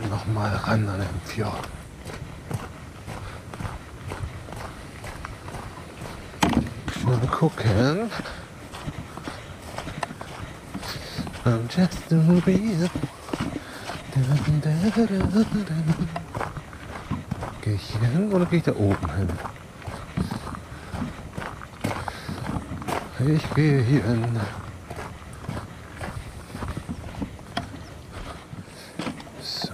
Nochmal ran an den Fjord. Mal gucken. I'm just a real. Gehe ich hier hin oder gehe ich da oben hin? Ich gehe hier hin. So.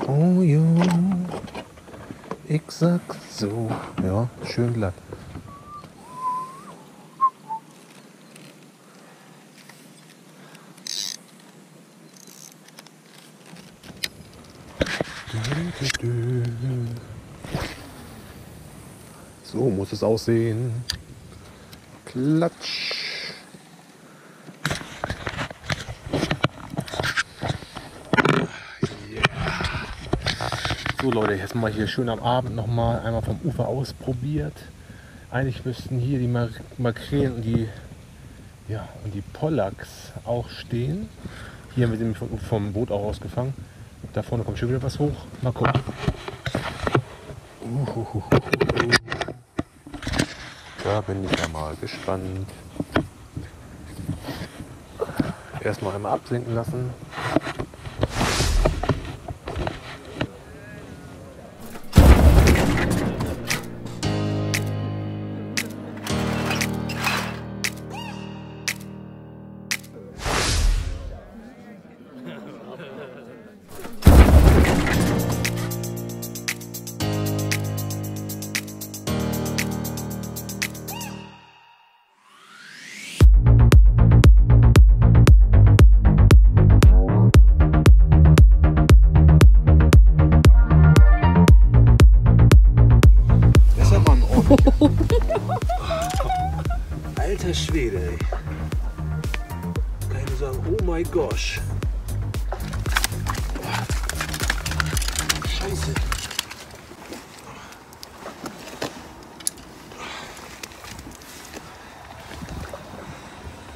Oh jo. Ich sag so. Ja, schön glatt. So muss es aussehen. Klatsch. So Leute, jetzt mal hier schön am Abend nochmal einmal vom Ufer ausprobiert. Eigentlich müssten hier die Makrelen und die Pollacks auch stehen. Hier haben wir nämlich vom Boot auch ausgefangen. Da vorne kommt schon wieder was hoch. Mal gucken. Da bin ich ja mal gespannt. Erstmal einmal absinken lassen. Alter Schwede, ey. Kann ich nur sagen, oh my gosh. Scheiße.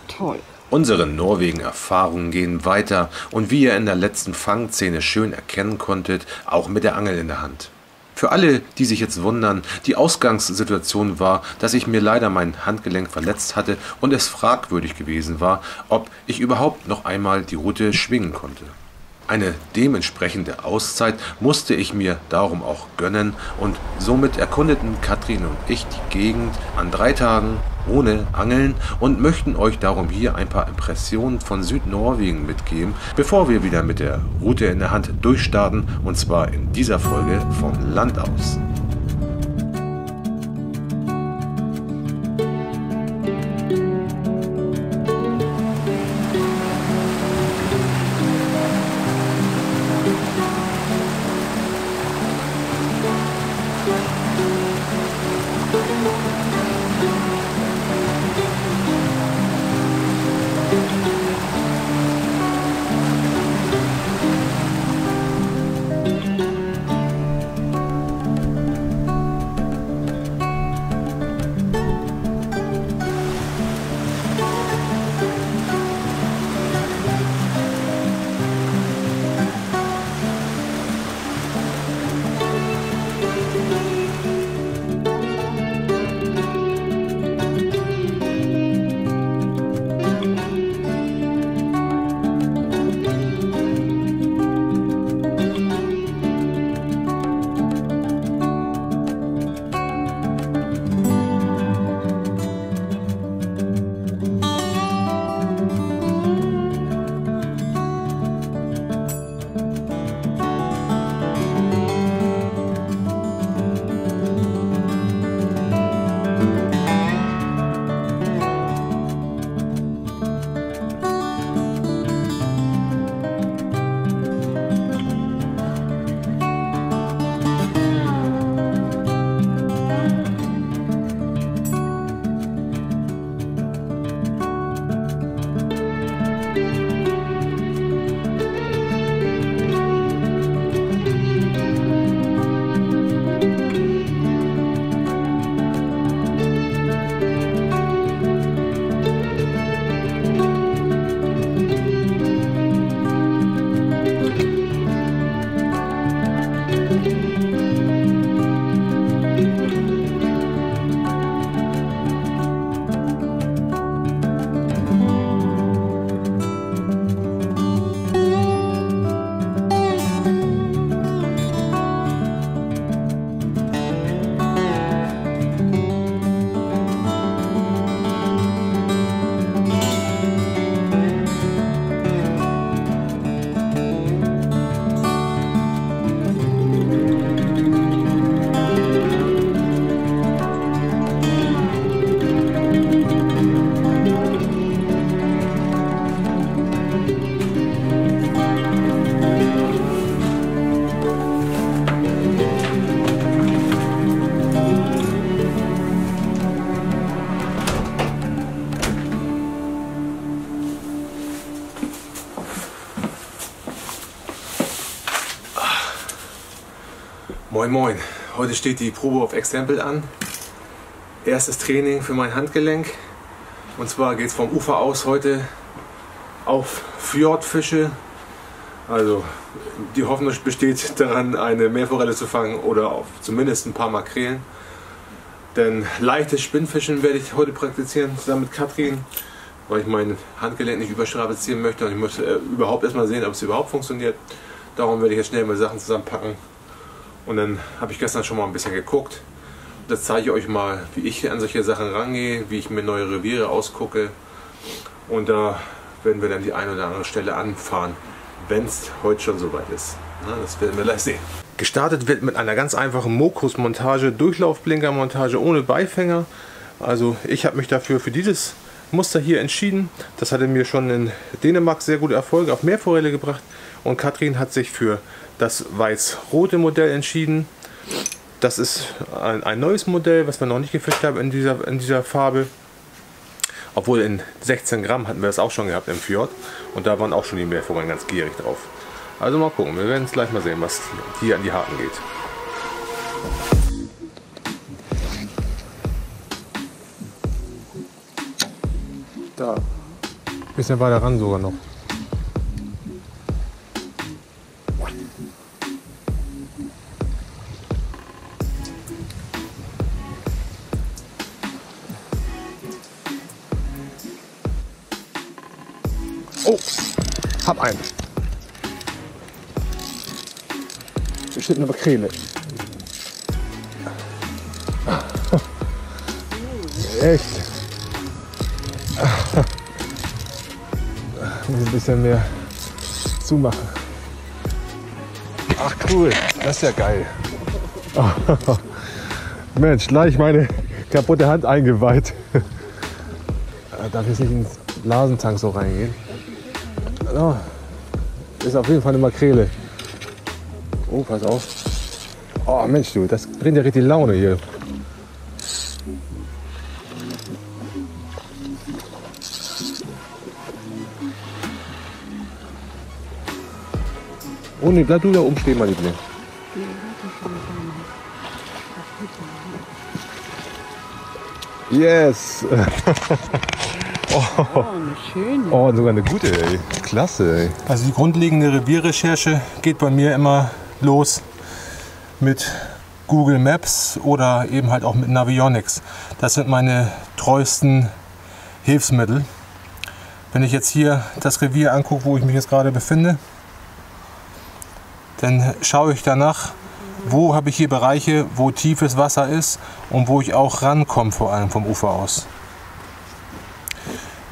Toll. Unsere Norwegen-Erfahrungen gehen weiter und wie ihr in der letzten Fangszene schön erkennen konntet, auch mit der Angel in der Hand. Für alle, die sich jetzt wundern, die Ausgangssituation war, dass ich mir leider mein Handgelenk verletzt hatte und es fragwürdig gewesen war, ob ich überhaupt noch einmal die Route schwingen konnte. Eine dementsprechende Auszeit musste ich mir darum auch gönnen und somit erkundeten Katrin und ich die Gegend an 3 Tagen ohne Angeln und möchten euch darum hier ein paar Impressionen von Südnorwegen mitgeben, bevor wir wieder mit der Route in der Hand durchstarten, und zwar in dieser Folge von Land aus. Moin Moin, heute steht die Probe auf Exempel an. Erstes Training für mein Handgelenk. Und zwar geht es vom Ufer aus heute auf Fjordfische. Also die Hoffnung besteht daran, eine Meerforelle zu fangen oder auf zumindest ein paar Makrelen. Denn leichtes Spinnfischen werde ich heute praktizieren zusammen mit Katrin, weil ich mein Handgelenk nicht überstrapazieren möchte und ich muss überhaupt erstmal sehen, ob es überhaupt funktioniert. Darum werde ich jetzt schnell mal Sachen zusammenpacken. Und dann habe ich gestern schon mal ein bisschen geguckt. Das zeige ich euch mal, wie ich an solche Sachen rangehe, wie ich mir neue Reviere ausgucke. Und da werden wir dann die eine oder andere Stelle anfahren, wenn es heute schon soweit ist. Na, das werden wir gleich sehen. Gestartet wird mit einer ganz einfachen Mokus-Montage, Durchlaufblinker-Montage ohne Beifänger. Also ich habe mich dafür für dieses Muster hier entschieden. Das hatte mir schon in Dänemark sehr gute Erfolge auf Meerforelle gebracht. Und Katrin hat sich für das weiß-rote Modell entschieden. Das ist ein neues Modell, was wir noch nicht gefischt haben in dieser Farbe. Obwohl in 16 Gramm hatten wir das auch schon gehabt im Fjord. Und da waren auch schon die Meerforellen ganz gierig drauf. Also mal gucken, wir werden es gleich mal sehen, was hier an die Haken geht. Da, ein bisschen weiter ran sogar noch. Oh, hab einen. Geschnittene Makrele. Echt? Muss ein bisschen mehr zumachen. Ach cool, das ist ja geil. Mensch, gleich meine kaputte Hand eingeweiht. Darf jetzt nicht ins Blasentank so reingehen. Oh, ist auf jeden Fall eine Makrele. Oh, pass auf. Oh Mensch, du, das bringt ja richtig Laune hier. Oh ne, bleib du da oben stehen, mein Liebling. Yes! Oh, eine schöne. Oh, sogar eine gute, ey. Klasse, ey. Also die grundlegende Revierrecherche geht bei mir immer los mit Google Maps oder eben halt auch mit Navionics. Das sind meine treuesten Hilfsmittel. Wenn ich jetzt hier das Revier angucke, wo ich mich jetzt gerade befinde, dann schaue ich danach, wo habe ich hier Bereiche, wo tiefes Wasser ist und wo ich auch rankomme, vor allem vom Ufer aus.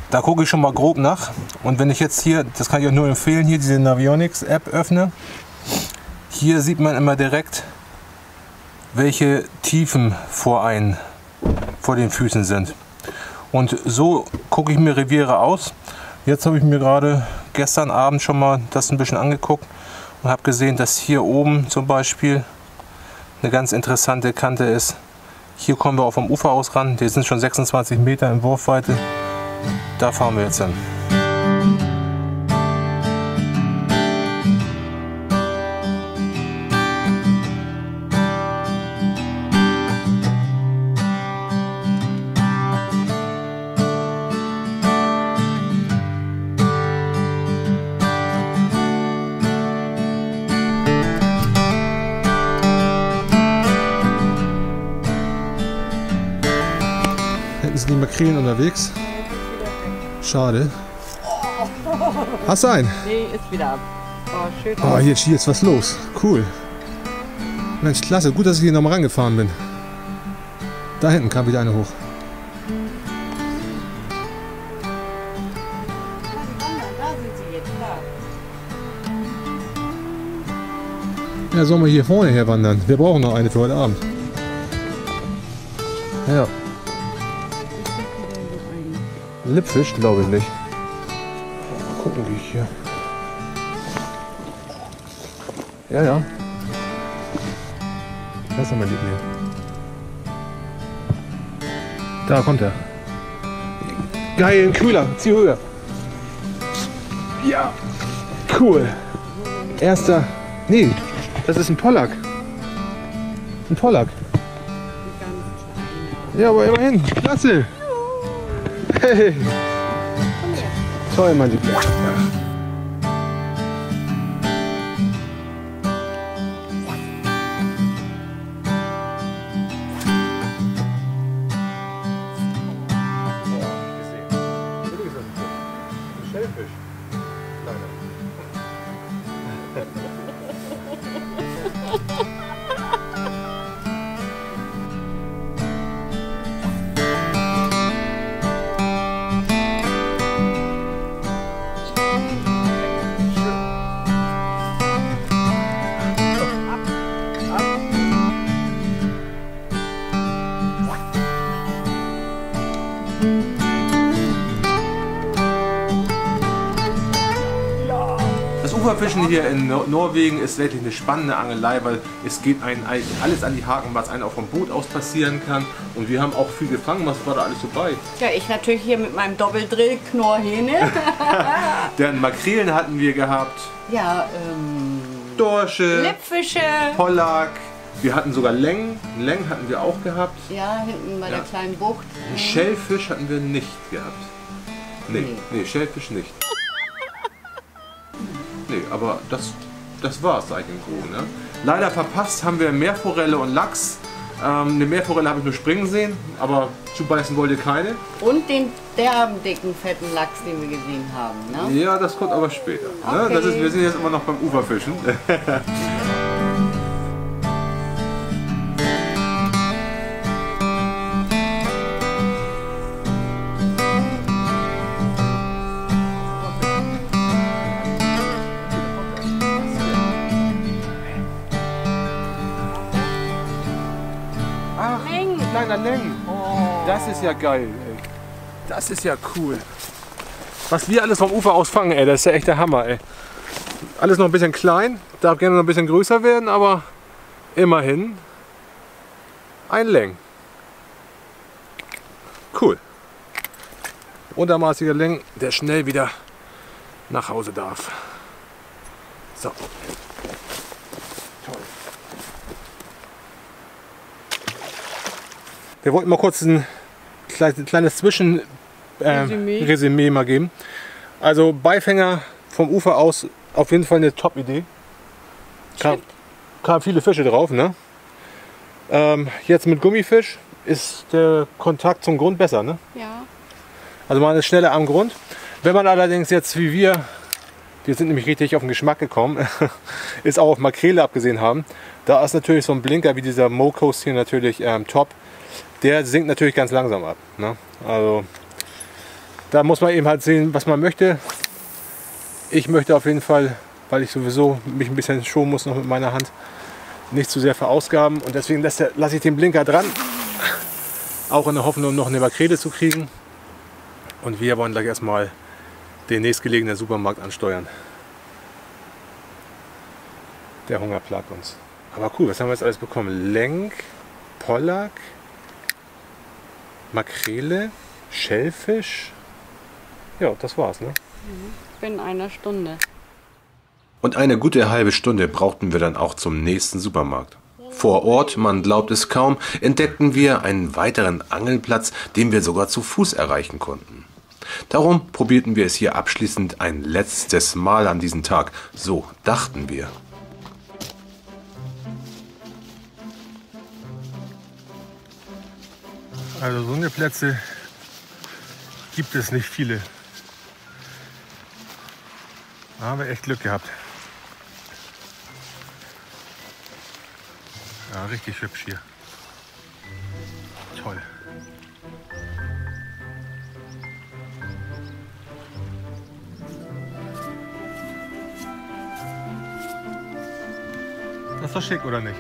Da gucke ich schon mal grob nach. Und wenn ich jetzt hier, das kann ich euch nur empfehlen, hier diese Navionics App öffne, hier sieht man immer direkt, welche Tiefen vor den Füßen sind. Und so gucke ich mir Reviere aus. Jetzt habe ich mir gerade gestern Abend schon mal das ein bisschen angeguckt und habe gesehen, dass hier oben zum Beispiel eine ganz interessante Kante ist. Hier kommen wir auch vom Ufer aus ran. Die sind schon 26 Meter in Wurfweite. Da fahren wir jetzt hin. Hinten sind die Makrelen unterwegs. Schade. Hast du einen? Nee, ist wieder ab. Oh, schön. Oh, hier ist was los. Cool. Mensch, klasse. Gut, dass ich hier nochmal rangefahren bin. Da hinten kam wieder eine hoch. Da sind sie jetzt, da. Ja, sollen wir hier vorne her wandern? Wir brauchen noch eine für heute Abend. Ja. Lippfisch glaube ich nicht. Mal gucken, wie ich hier. Ja, ja. Das ist ja mein Liebling. Da kommt er. Geil, ein Kühler. Zieh höher. Ja. Cool. Erster. Nee, das ist ein Pollack. Ein Pollack. Ja, aber immerhin. Klasse. Hey. Toll, mein Lieber. Das Uferfischen hier in Norwegen ist wirklich eine spannende Angelei, weil es geht einem alles an die Haken, was einem auch vom Boot aus passieren kann. Und wir haben auch viel gefangen. Was war da alles dabei? Ja, ich natürlich hier mit meinem Doppeldrill, Knorrhähne. Dann Makrelen hatten wir gehabt, Ja, Dorsche, Lippfische. Pollack. Wir hatten sogar Leng. Leng hatten wir auch gehabt. Ja, hinten bei Ja. der kleinen Bucht. Einen Schellfisch hatten wir nicht gehabt. Nee, Schellfisch nicht. Nee, aber das war es eigentlich im Groben. Ne? Leider verpasst haben wir Meerforelle und Lachs. Eine Meerforelle habe ich nur springen sehen, aber zubeißen wollte keine. Und den derben, dicken, fetten Lachs, den wir gesehen haben. Ne? Ja, das kommt aber später. Ne? Okay. Wir sind jetzt immer noch beim Uferfischen. Ach, kleiner Leng. Das ist ja geil. Ey. Das ist ja cool. Was wir alles vom Ufer aus fangen, ey, das ist ja echt der Hammer, ey. Alles noch ein bisschen klein, darf gerne noch ein bisschen größer werden, aber immerhin ein Leng. Cool. Untermaßiger Leng, der schnell wieder nach Hause darf. So. Toll. Wir wollten mal kurz ein kleines Resümee mal geben. Also Beifänger vom Ufer aus auf jeden Fall eine Top-Idee. Kamen viele Fische drauf, ne? Jetzt mit Gummifisch ist der Kontakt zum Grund besser, ne? Ja. Also man ist schneller am Grund. Wenn man allerdings jetzt wie wir sind nämlich richtig auf den Geschmack gekommen, ist auch auf Makrele abgesehen haben, da ist natürlich so ein Blinker wie dieser Mo-Coast hier natürlich top. Der sinkt natürlich ganz langsam ab. Ne? Also da muss man eben halt sehen, was man möchte. Ich möchte auf jeden Fall, weil ich sowieso mich ein bisschen schonen muss noch mit meiner Hand, nicht zu sehr verausgaben. Und deswegen lasse ich den Blinker dran. Auch in der Hoffnung, noch eine Makrele zu kriegen. Und wir wollen gleich erstmal den nächstgelegenen Supermarkt ansteuern. Der Hunger plagt uns. Aber cool, was haben wir jetzt alles bekommen? Leng, Pollack, Makrele, Schellfisch. Ja, das war's, ne? In einer Stunde. Und eine gute halbe Stunde brauchten wir dann auch zum nächsten Supermarkt. Vor Ort, man glaubt es kaum, entdeckten wir einen weiteren Angelplatz, den wir sogar zu Fuß erreichen konnten. Darum probierten wir es hier abschließend ein letztes Mal an diesem Tag. So dachten wir. Also so eine Plätze gibt es nicht viele. Da haben wir echt Glück gehabt. Ja, richtig hübsch hier. Toll. Das ist doch schick, oder nicht?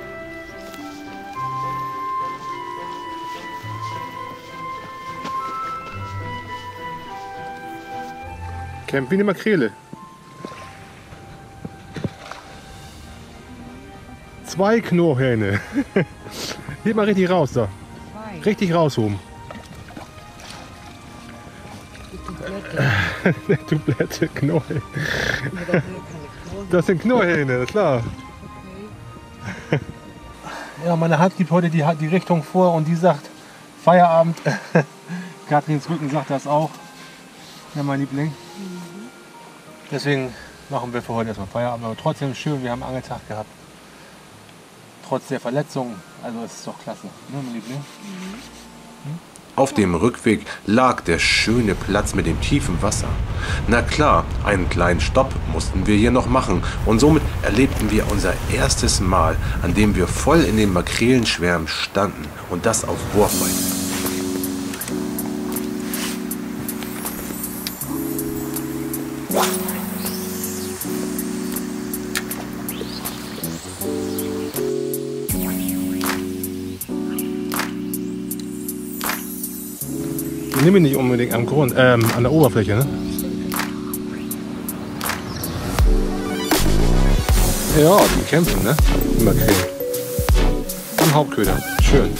Camp wie eine Makrele. 2 Knorrhähne. Heb mal richtig raus da. Richtig raushoben. Dublette Knorrhähne. Das sind Knorrhähne, klar. Ja, meine Hand gibt heute die Richtung vor und die sagt Feierabend. Katrins Rücken sagt das auch. Ja, mein Liebling. Deswegen machen wir für heute erstmal Feierabend. Aber trotzdem schön, wir haben einen Angeltag gehabt. Trotz der Verletzungen. Also es ist doch klasse, ne, mein Liebling? Auf dem Rückweg lag der schöne Platz mit dem tiefen Wasser. Na klar, einen kleinen Stopp mussten wir hier noch machen und somit erlebten wir unser erstes Mal, an dem wir voll in den Makrelenschwärmen standen und das auf Wurfweite. Ich nehme ihn nicht unbedingt am Grund, an der Oberfläche, ne? Ja, die kämpfen, ne? Die Makrelen. Am Hauptköder. Schön.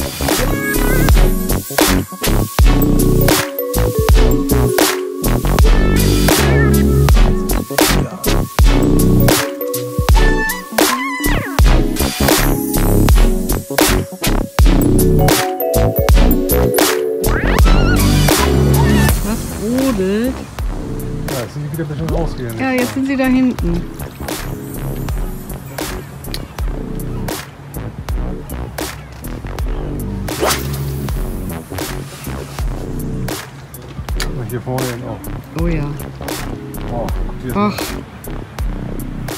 Rodelt. Ja, jetzt sind die wieder ein bisschen rausgegangen. Ja, jetzt sind sie da hinten. Hier vorne eben auch. Oh ja. Oh, hier ist Ach,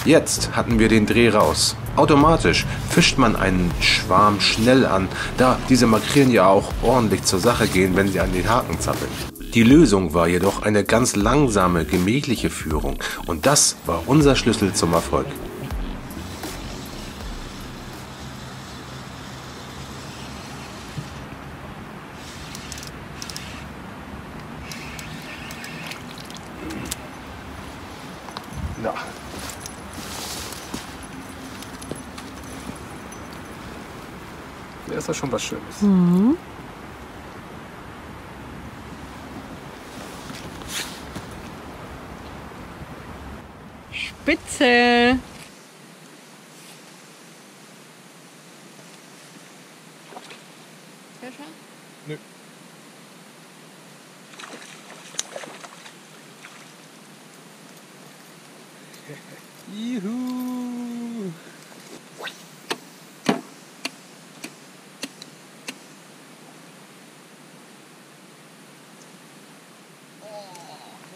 Jetzt hatten wir den Dreh raus. Automatisch fischt man einen Schwarm schnell an, da diese Makrelen ja auch ordentlich zur Sache gehen, wenn sie an den Haken zappeln. Die Lösung war jedoch eine ganz langsame, gemächliche Führung und das war unser Schlüssel zum Erfolg. Ja. Ja, ist das schon was Schönes. Spitze. Fischer? Nö. Juhu.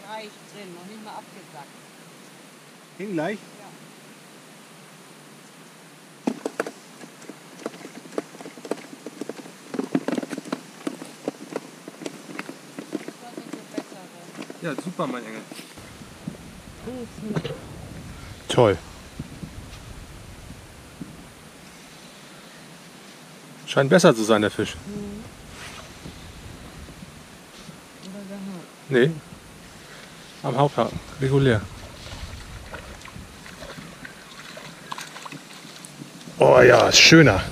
Gleich drin, noch nicht mal abgesackt. Hing gleich. Ja, super, mein Engel. Toll. Scheint besser zu sein, der Fisch. Nee. Am Haupthaken, regulär. Oh ja, ist schöner.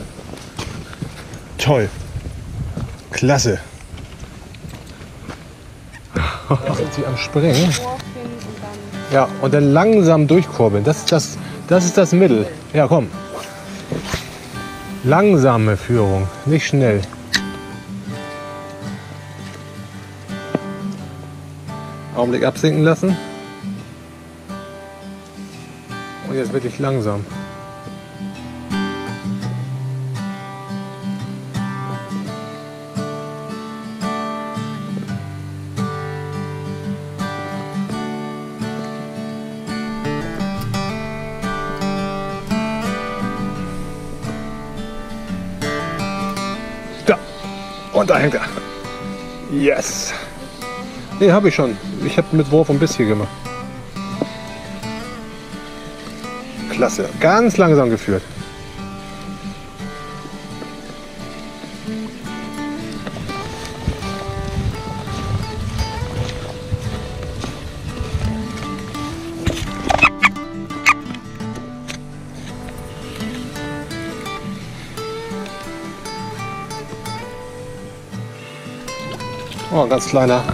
Toll. Klasse. Jetzt sind sie am Springen. Ja, und dann langsam durchkurbeln. Das ist das Mittel. Ja, komm. Langsame Führung, nicht schnell. Augenblick absinken lassen. Und jetzt wirklich langsam. Da. Und da hängt er. Yes. Nee, habe ich schon. Ich habe mit Wurf und Biss hier gemacht. Klasse. Ganz langsam geführt. Oh, ein ganz kleiner.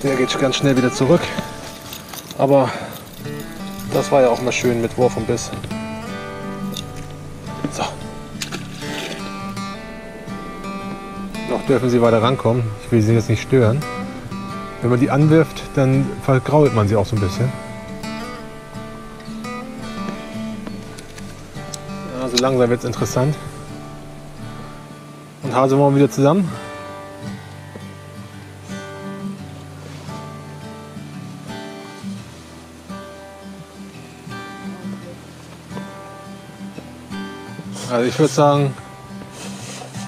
Der geht ganz schnell wieder zurück. Aber das war ja auch mal schön mit Wurf und Biss. So. Noch dürfen sie weiter rankommen. Ich will sie jetzt nicht stören. Wenn man die anwirft, dann vergrault man sie auch so ein bisschen. Also langsam wird es interessant. Und Hase wollen wir wieder zusammen. Also ich würde sagen,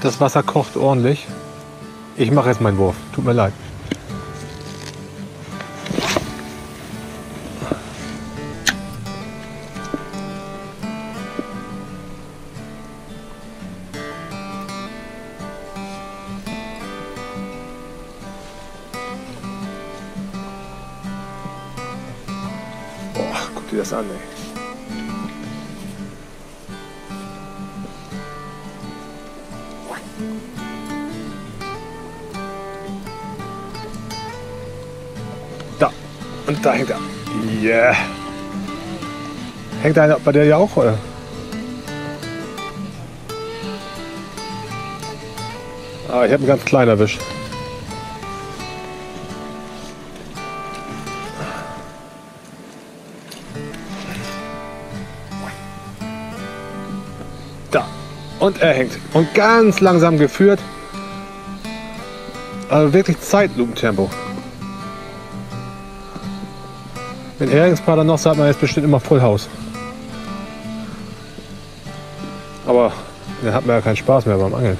das Wasser kocht ordentlich. Ich mache jetzt meinen Wurf. Tut mir leid. Boah, guck dir das an, ey. Da. Und da hängt er. Yeah. Hängt einer bei der ja auch, oder? Ah, ich habe einen ganz kleinen erwischt. Da. Und er hängt. Und ganz langsam geführt. Also wirklich Zeitlupentempo. Wenn Heringspaar dann noch, sagt man jetzt bestimmt immer Full House. Aber dann hat man ja keinen Spaß mehr beim Angeln.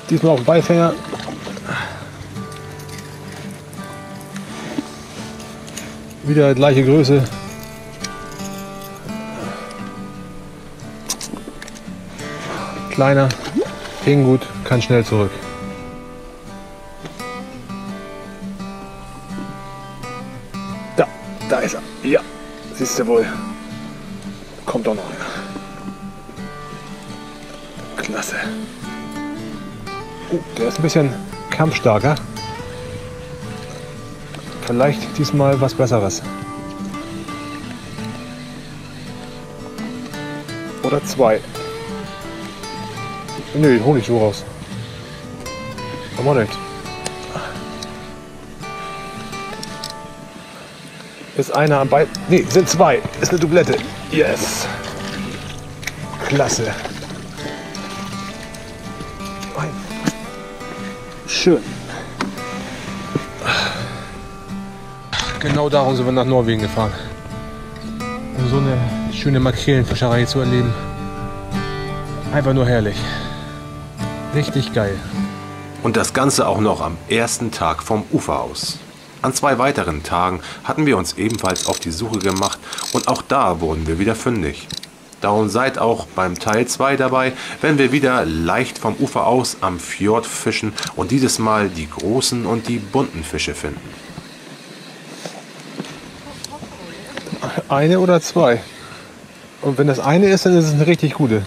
Diesmal auf den Beifänger. Wieder gleiche Größe. Kleiner, hing gut, kann schnell zurück. Da ist er. Ja, siehst du wohl. Kommt doch noch einer. Klasse. Der ist ein bisschen kampfstarker. Vielleicht diesmal was Besseres. Oder zwei. Nö, hol ich so raus. Aber nicht. Ist einer am Bein. Nee, sind zwei. Ist eine Doublette. Yes. Klasse. Schön. Genau darum sind wir nach Norwegen gefahren. Um so eine schöne Makrelenfischerei zu erleben. Einfach nur herrlich. Richtig geil. Und das Ganze auch noch am ersten Tag vom Ufer aus. An 2 weiteren Tagen hatten wir uns ebenfalls auf die Suche gemacht und auch da wurden wir wieder fündig. Darum seid auch beim Teil 2 dabei, wenn wir wieder leicht vom Ufer aus am Fjord fischen und dieses Mal die großen und die bunten Fische finden. Eine oder zwei. Und wenn das eine ist, dann ist es eine richtig gute.